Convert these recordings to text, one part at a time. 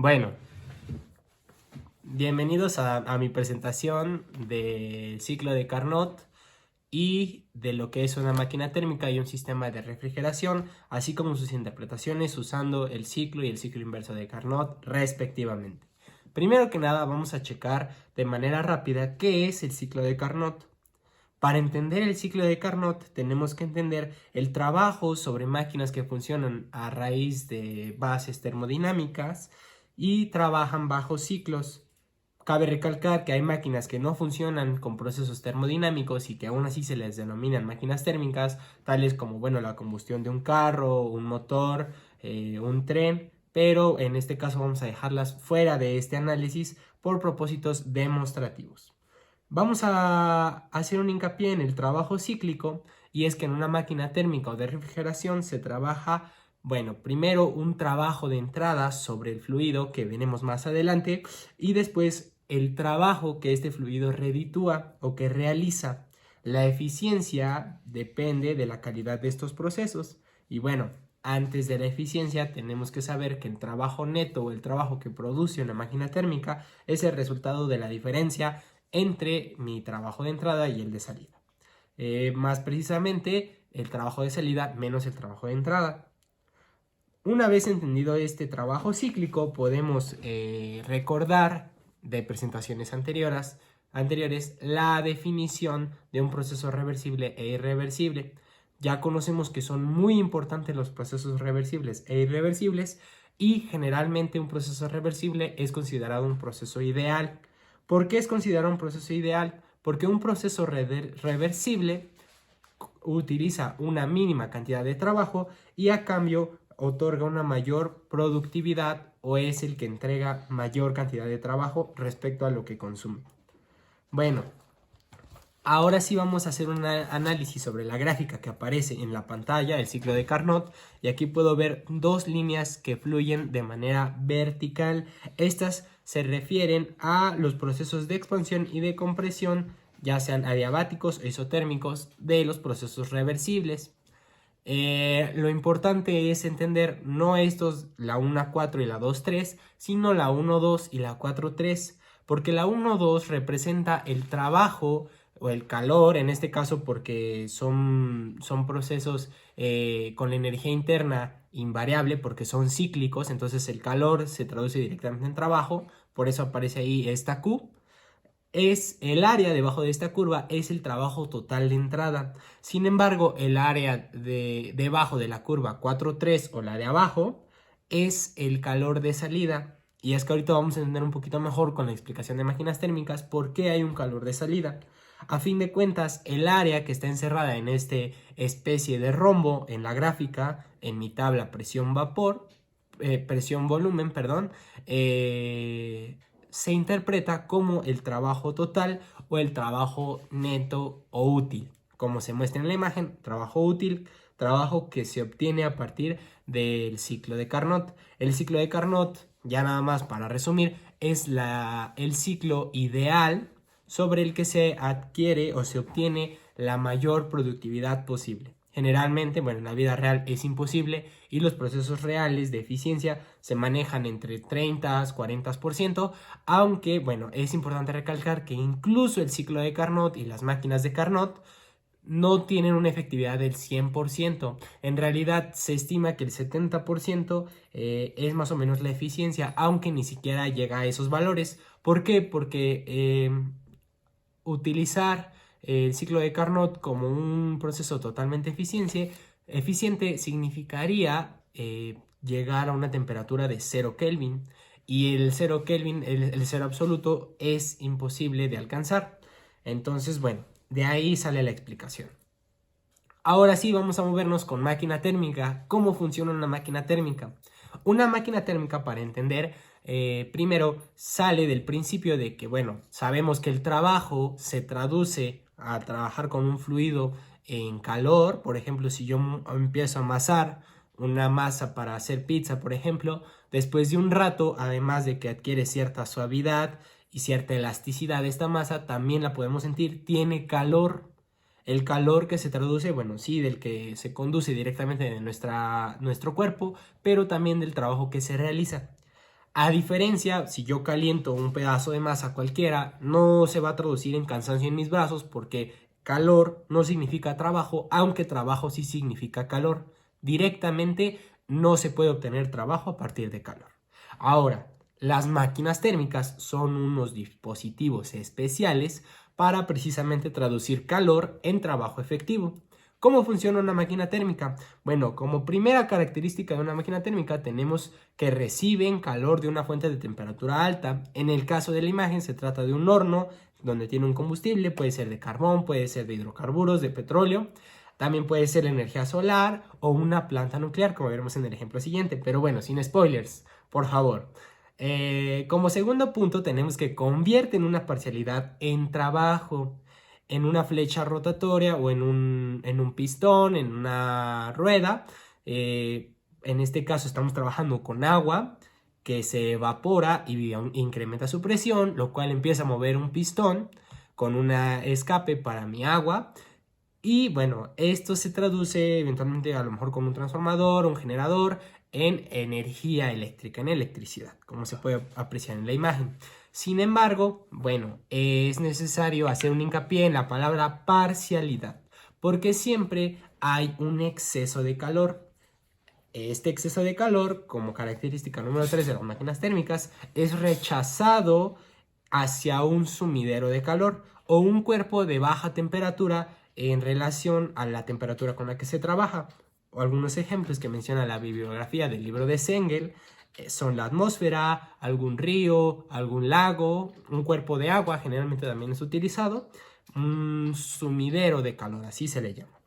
Bueno, bienvenidos a mi presentación del ciclo de Carnot y de lo que es una máquina térmica y un sistema de refrigeración, así como sus interpretaciones usando el ciclo y el ciclo inverso de Carnot respectivamente. Primero que nada vamos a checar de manera rápida qué es el ciclo de Carnot. Para entender el ciclo de Carnot tenemos que entender el trabajo sobre máquinas que funcionan a raíz de bases termodinámicas y trabajan bajo ciclos. Cabe recalcar que hay máquinas que no funcionan con procesos termodinámicos y que aún así se les denominan máquinas térmicas, tales como la combustión de un carro, un motor, un tren, pero en este caso vamos a dejarlas fuera de este análisis por propósitos demostrativos. Vamos a hacer un hincapié en el trabajo cíclico, y es que en una máquina térmica o de refrigeración se trabaja, primero un trabajo de entrada sobre el fluido que veremos más adelante, y después el trabajo que este fluido reditúa o que realiza. La eficiencia depende de la calidad de estos procesos. Y antes de la eficiencia tenemos que saber que el trabajo neto o el trabajo que produce una máquina térmica es el resultado de la diferencia entre mi trabajo de entrada y el de salida. Más precisamente, el trabajo de salida menos el trabajo de entrada. Una vez entendido este trabajo cíclico, podemos recordar de presentaciones anteriores la definición de un proceso reversible e irreversible. Ya conocemos que son muy importantes los procesos reversibles e irreversibles, y generalmente un proceso reversible es considerado un proceso ideal. ¿Por qué es considerado un proceso ideal? Porque un proceso reversible utiliza una mínima cantidad de trabajo y a cambio otorga una mayor productividad, o es el que entrega mayor cantidad de trabajo respecto a lo que consume. Bueno, ahora sí vamos a hacer un análisis sobre la gráfica que aparece en la pantalla, el ciclo de Carnot, y aquí puedo ver dos líneas que fluyen de manera vertical. Estas se refieren a los procesos de expansión y de compresión, ya sean adiabáticos o isotérmicos, de los procesos reversibles. Lo importante es entender no estos, la 1,4 y la 2,3, sino la 1,2 y la 4,3, porque la 1,2 representa el trabajo o el calor, en este caso porque son procesos con la energía interna invariable, porque son cíclicos, entonces el calor se traduce directamente en trabajo, por eso aparece ahí esta Q. Es el área debajo de esta curva, es el trabajo total de entrada. Sin embargo, el área debajo de la curva 4,3 o la de abajo es el calor de salida. Y es que ahorita vamos a entender un poquito mejor con la explicación de máquinas térmicas por qué hay un calor de salida. A fin de cuentas, el área que está encerrada en este especie de rombo en la gráfica, en mi tabla presión-volumen, se interpreta como el trabajo total o el trabajo neto o útil. Como se muestra en la imagen, trabajo útil, trabajo que se obtiene a partir del ciclo de Carnot. El ciclo de Carnot, ya nada más para resumir, es el ciclo ideal sobre el que se adquiere o se obtiene la mayor productividad posible. Generalmente, en la vida real es imposible, y los procesos reales de eficiencia se manejan entre 30 y 40%, aunque, es importante recalcar que incluso el ciclo de Carnot y las máquinas de Carnot no tienen una efectividad del 100%. En realidad se estima que el 70% es más o menos la eficiencia, aunque ni siquiera llega a esos valores. ¿Por qué? Porque utilizar el ciclo de Carnot como un proceso totalmente eficiente significaría llegar a una temperatura de 0 Kelvin, y el 0 Kelvin, el 0 absoluto, es imposible de alcanzar. Entonces, de ahí sale la explicación. Ahora sí vamos a movernos con máquina térmica. ¿Cómo funciona una máquina térmica? Una máquina térmica, para entender, primero sale del principio de que, sabemos que el trabajo se traduce a trabajar con un fluido en calor. Por ejemplo, si yo empiezo a amasar una masa para hacer pizza, por ejemplo, después de un rato, además de que adquiere cierta suavidad y cierta elasticidad, esta masa también la podemos sentir, tiene calor. El calor que se traduce, sí, del que se conduce directamente de nuestro cuerpo, pero también del trabajo que se realiza. A diferencia, si yo caliento un pedazo de masa cualquiera, no se va a traducir en cansancio en mis brazos porque calor no significa trabajo, aunque trabajo sí significa calor. Directamente no se puede obtener trabajo a partir de calor. Ahora, las máquinas térmicas son unos dispositivos especiales para precisamente traducir calor en trabajo efectivo. ¿Cómo funciona una máquina térmica? Bueno, como primera característica de una máquina térmica tenemos que reciben calor de una fuente de temperatura alta. En el caso de la imagen se trata de un horno donde tiene un combustible, puede ser de carbón, puede ser de hidrocarburos, de petróleo. También puede ser energía solar o una planta nuclear, como veremos en el ejemplo siguiente. Pero bueno, sin spoilers, por favor. Como segundo punto tenemos que convierten una parcialidad en trabajo, en una flecha rotatoria o en un pistón, en una rueda. En este caso estamos trabajando con agua que se evapora y incrementa su presión, lo cual empieza a mover un pistón con un escape para mi agua. Y bueno, esto se traduce eventualmente a lo mejor con un transformador, un generador, en energía eléctrica, en electricidad, como se puede apreciar en la imagen. Sin embargo, bueno, es necesario hacer un hincapié en la palabra parcialidad, porque siempre hay un exceso de calor. Este exceso de calor, como característica número 3 de las máquinas térmicas, es rechazado hacia un sumidero de calor o un cuerpo de baja temperatura en relación a la temperatura con la que se trabaja. O algunos ejemplos que menciona la bibliografía del libro de Sengel son la atmósfera, algún río, algún lago, un cuerpo de agua, generalmente también es utilizado, un sumidero de calor, así se le llama.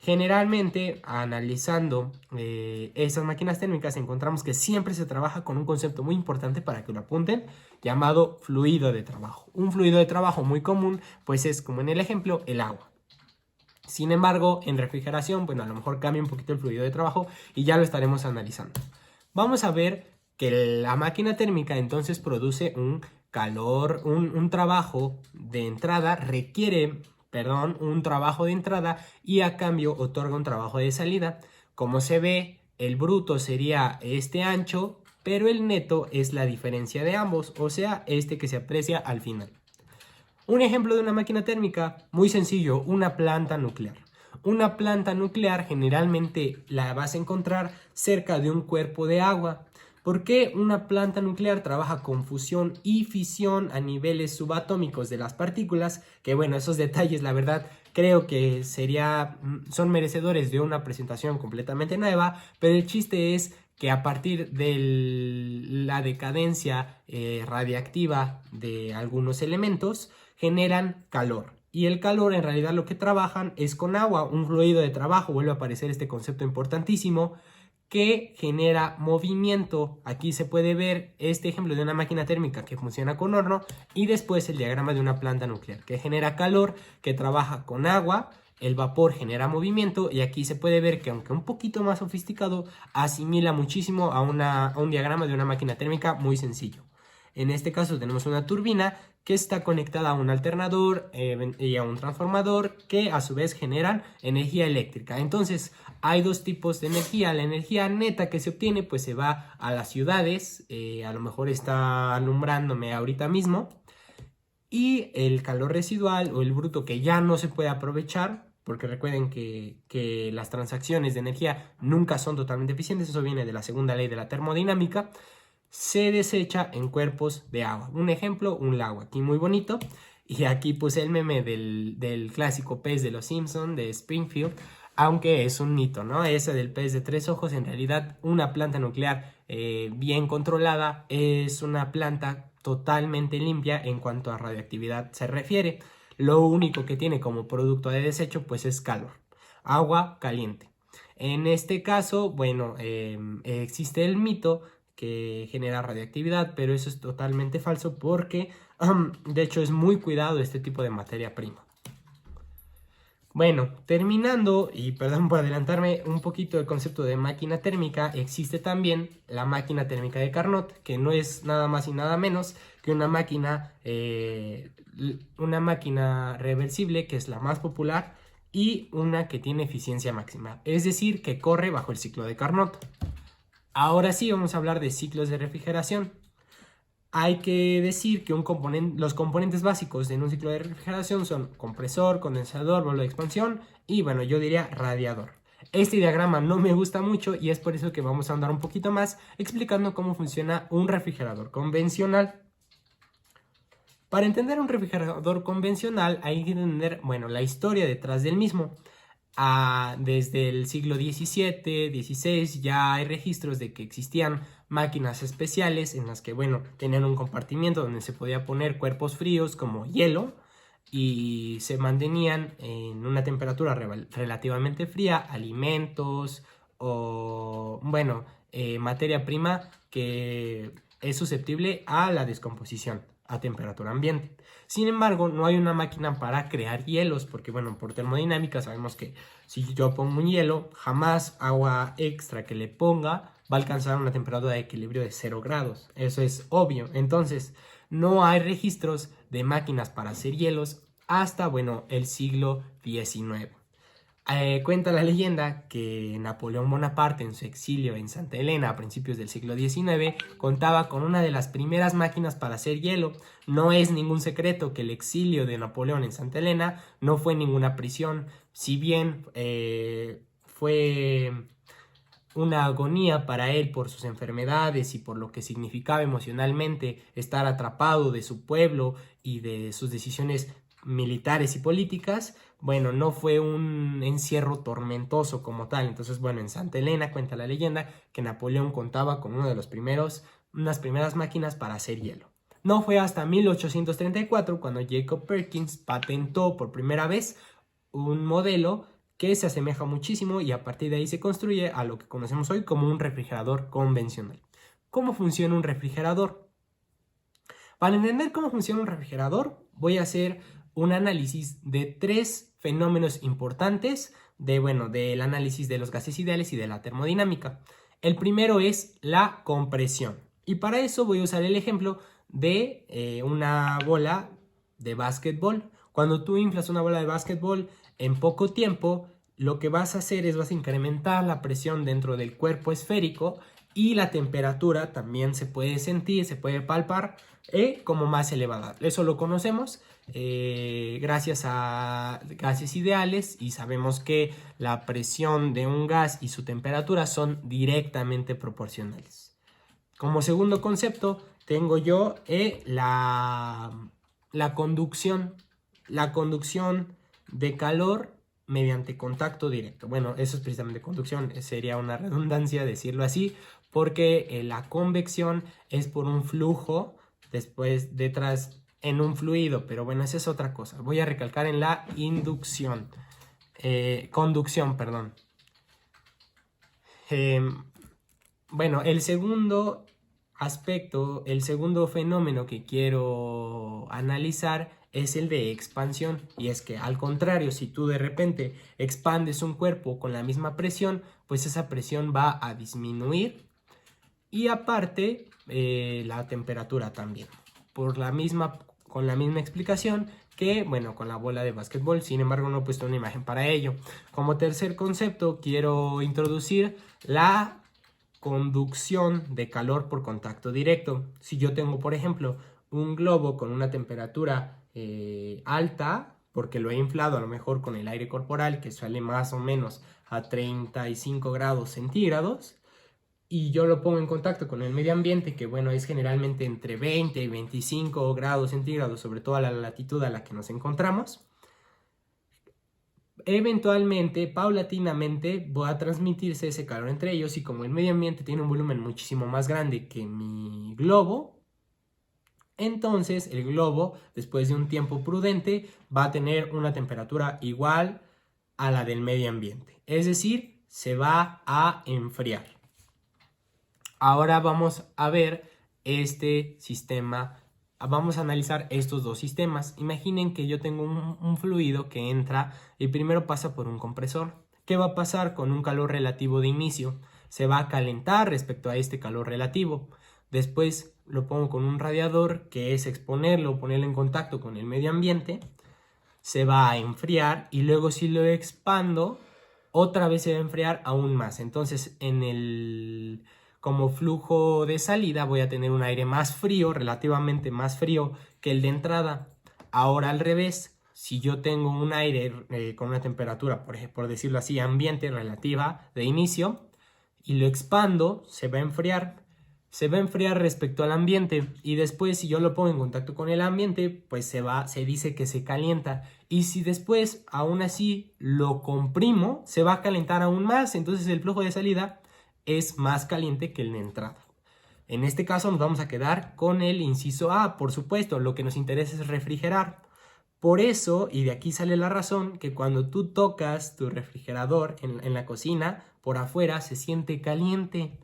Generalmente, analizando esas máquinas térmicas, encontramos que siempre se trabaja con un concepto muy importante para que lo apunten, llamado fluido de trabajo. Un fluido de trabajo muy común, pues es, como en el ejemplo, el agua. Sin embargo, en refrigeración, bueno, a lo mejor cambia un poquito el fluido de trabajo y ya lo estaremos analizando. Vamos a ver que la máquina térmica entonces produce un calor, un trabajo de entrada, un trabajo de entrada y a cambio otorga un trabajo de salida. Como se ve, el bruto sería este ancho, pero el neto es la diferencia de ambos, o sea, este que se aprecia al final. Un ejemplo de una máquina térmica, muy sencillo, una planta nuclear. Una planta nuclear generalmente la vas a encontrar cerca de un cuerpo de agua. ¿Por qué una planta nuclear trabaja con fusión y fisión a niveles subatómicos de las partículas? Que bueno, esos detalles la verdad creo que son merecedores de una presentación completamente nueva, pero el chiste es que a partir de la decadencia radiactiva de algunos elementos generan calor. Y el calor en realidad lo que trabajan es con agua, un fluido de trabajo. Vuelve a aparecer este concepto importantísimo que genera movimiento. Aquí se puede ver este ejemplo de una máquina térmica que funciona con horno y después el diagrama de una planta nuclear que genera calor, que trabaja con agua. El vapor genera movimiento y aquí se puede ver que aunque un poquito más sofisticado, asimila muchísimo a un diagrama de una máquina térmica muy sencillo. En este caso tenemos una turbina que está conectada a un alternador y a un transformador que a su vez generan energía eléctrica. Entonces hay dos tipos de energía. La energía neta que se obtiene pues se va a las ciudades, a lo mejor está alumbrándome ahorita mismo. Y el calor residual o el bruto que ya no se puede aprovechar, porque recuerden que las transacciones de energía nunca son totalmente eficientes, eso viene de la segunda ley de la termodinámica, se desecha en cuerpos de agua. Un ejemplo, un lago, aquí muy bonito. Y aquí puse el meme del clásico pez de los Simpson de Springfield, aunque es un mito, ¿no? Ese del pez de tres ojos, en realidad una planta nuclear bien controlada es una planta totalmente limpia en cuanto a radioactividad se refiere. Lo único que tiene como producto de desecho pues es calor, agua caliente. En este caso, bueno, existe el mito que genera radioactividad, pero eso es totalmente falso porque de hecho es muy cuidado este tipo de materia prima. Bueno, terminando, y perdón por adelantarme un poquito el concepto de máquina térmica, existe también la máquina térmica de Carnot, que no es nada más y nada menos que una máquina reversible, que es la más popular, y una que tiene eficiencia máxima, es decir, que corre bajo el ciclo de Carnot. Ahora sí vamos a hablar de ciclos de refrigeración. Hay que decir que los componentes básicos en un ciclo de refrigeración son compresor, condensador, válvula de expansión y bueno, yo diría radiador. Este diagrama no me gusta mucho y es por eso que vamos a andar un poquito más explicando cómo funciona un refrigerador convencional. Para entender un refrigerador convencional hay que entender, bueno, la historia detrás del mismo. Desde el siglo XVII, XVI ya hay registros de que existían máquinas especiales en las que, bueno, tenían un compartimiento donde se podía poner cuerpos fríos como hielo y se mantenían en una temperatura relativamente fría alimentos o, bueno, materia prima que es susceptible a la descomposición a temperatura ambiente. Sin embargo, no hay una máquina para crear hielos, porque bueno, por termodinámica sabemos que si yo pongo un hielo, jamás agua extra que le ponga va a alcanzar una temperatura de equilibrio de 0 grados. Eso es obvio. Entonces, no hay registros de máquinas para hacer hielos hasta, bueno, el siglo XIX. Cuenta la leyenda que Napoleón Bonaparte en su exilio en Santa Elena a principios del siglo XIX contaba con una de las primeras máquinas para hacer hielo. No es ningún secreto que el exilio de Napoleón en Santa Elena no fue ninguna prisión, si bien fue una agonía para él por sus enfermedades y por lo que significaba emocionalmente estar atrapado de su pueblo y de sus decisiones militares y políticas. Bueno, no fue un encierro tormentoso como tal. Entonces, bueno, en Santa Elena cuenta la leyenda que Napoleón contaba con unas primeras máquinas para hacer hielo. No fue hasta 1834 cuando Jacob Perkins patentó por primera vez un modelo que se asemeja muchísimo y a partir de ahí se construye a lo que conocemos hoy como un refrigerador convencional. ¿Cómo funciona un refrigerador? Para entender cómo funciona un refrigerador, voy a hacer un análisis de 3 fenómenos importantes del análisis de los gases ideales y de la termodinámica. El primero es la compresión. Y para eso voy a usar el ejemplo de una bola de básquetbol. Cuando tú inflas una bola de básquetbol en poco tiempo, lo que vas a hacer es vas a incrementar la presión dentro del cuerpo esférico y la temperatura también se puede sentir, se puede palpar como más elevada. Eso lo conocemos gracias a gases ideales y sabemos que la presión de un gas y su temperatura son directamente proporcionales. Como segundo concepto tengo yo la conducción. La conducción de calor mediante contacto directo. Bueno, eso es precisamente conducción, sería una redundancia decirlo así, porque la convección es por un flujo después detrás en un fluido, pero bueno, esa es otra cosa. Voy a recalcar en la conducción, perdón. Bueno, el segundo aspecto, el segundo fenómeno que quiero analizar es el de expansión. Y es que al contrario, si tú de repente expandes un cuerpo con la misma presión, pues esa presión va a disminuir y aparte la temperatura también. Con la misma explicación que, bueno, con la bola de básquetbol. Sin embargo, no he puesto una imagen para ello. Como tercer concepto, quiero introducir la conducción de calor por contacto directo. Si yo tengo, por ejemplo, un globo con una temperatura alta, porque lo he inflado a lo mejor con el aire corporal, que sale más o menos a 35 grados centígrados, y yo lo pongo en contacto con el medio ambiente, que bueno, es generalmente entre 20 y 25 grados centígrados, sobre todo a la latitud a la que nos encontramos, eventualmente, paulatinamente, va a transmitirse ese calor entre ellos y como el medio ambiente tiene un volumen muchísimo más grande que mi globo, entonces el globo, después de un tiempo prudente, va a tener una temperatura igual a la del medio ambiente. Es decir, se va a enfriar. Ahora vamos a ver este sistema. Vamos a analizar estos dos sistemas. Imaginen que yo tengo un fluido que entra y primero pasa por un compresor. ¿Qué va a pasar con un calor relativo de inicio? Se va a calentar respecto a este calor relativo. Después lo pongo con un radiador, que es exponerlo, ponerlo en contacto con el medio ambiente. Se va a enfriar y luego si lo expando, otra vez se va a enfriar aún más. Entonces como flujo de salida voy a tener un aire más frío, relativamente más frío que el de entrada. Ahora al revés, si yo tengo un aire con una temperatura, por decirlo así, ambiente relativa de inicio, y lo expando, se va a enfriar. Se va a enfriar respecto al ambiente, y después si yo lo pongo en contacto con el ambiente, pues se dice que se calienta. Y si después aún así lo comprimo, se va a calentar aún más. Entonces el flujo de salida es más caliente que el de entrada. En este caso nos vamos a quedar con el inciso A. Por supuesto, lo que nos interesa es refrigerar. Por eso, y de aquí sale la razón, que cuando tú tocas tu refrigerador en la cocina, por afuera se siente caliente.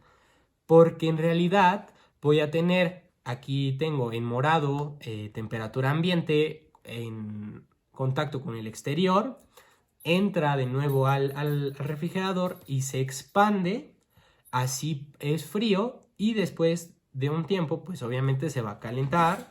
Porque en realidad voy a tener, aquí tengo en morado, temperatura ambiente en contacto con el exterior, entra de nuevo al refrigerador y se expande, así es frío, y después de un tiempo pues obviamente se va a calentar,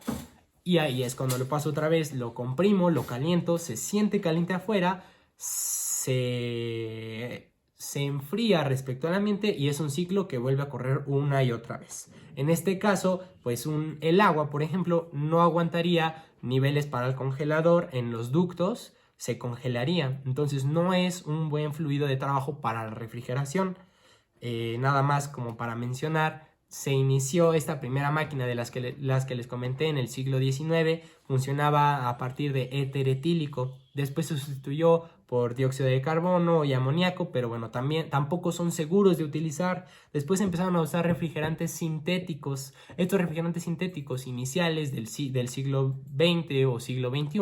y ahí es cuando lo paso otra vez, lo comprimo, lo caliento, se siente caliente afuera, se enfría respecto al ambiente, y es un ciclo que vuelve a correr una y otra vez. En este caso, pues el agua, por ejemplo, no aguantaría niveles para el congelador en los ductos, se congelaría. Entonces no es un buen fluido de trabajo para la refrigeración. Nada más como para mencionar, se inició esta primera máquina de las que les comenté en el siglo XIX, funcionaba a partir de éter etílico, después se sustituyó por dióxido de carbono y amoníaco, pero bueno, tampoco son seguros de utilizar. Después empezaron a usar refrigerantes sintéticos. Estos refrigerantes sintéticos iniciales del siglo XX o siglo XXI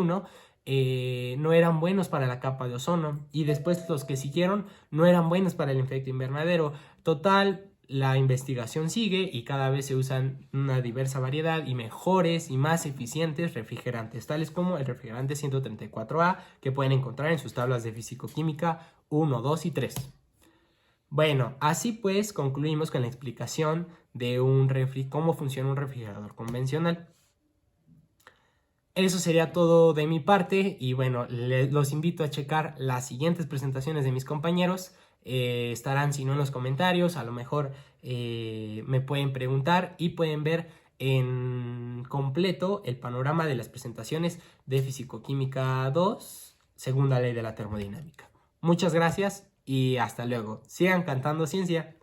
no eran buenos para la capa de ozono, y después los que siguieron no eran buenos para el efecto invernadero. Total, la investigación sigue y cada vez se usan una diversa variedad y mejores y más eficientes refrigerantes, tales como el refrigerante 134A, que pueden encontrar en sus tablas de físico-química 1, 2 y 3. Bueno, así pues concluimos con la explicación de cómo funciona un refrigerador convencional. Eso sería todo de mi parte, y bueno, los invito a checar las siguientes presentaciones de mis compañeros. Estarán, si no, en los comentarios, a lo mejor me pueden preguntar y pueden ver en completo el panorama de las presentaciones de Físico-Química 2, segunda ley de la termodinámica. Muchas gracias y hasta luego. Sigan cantando ciencia.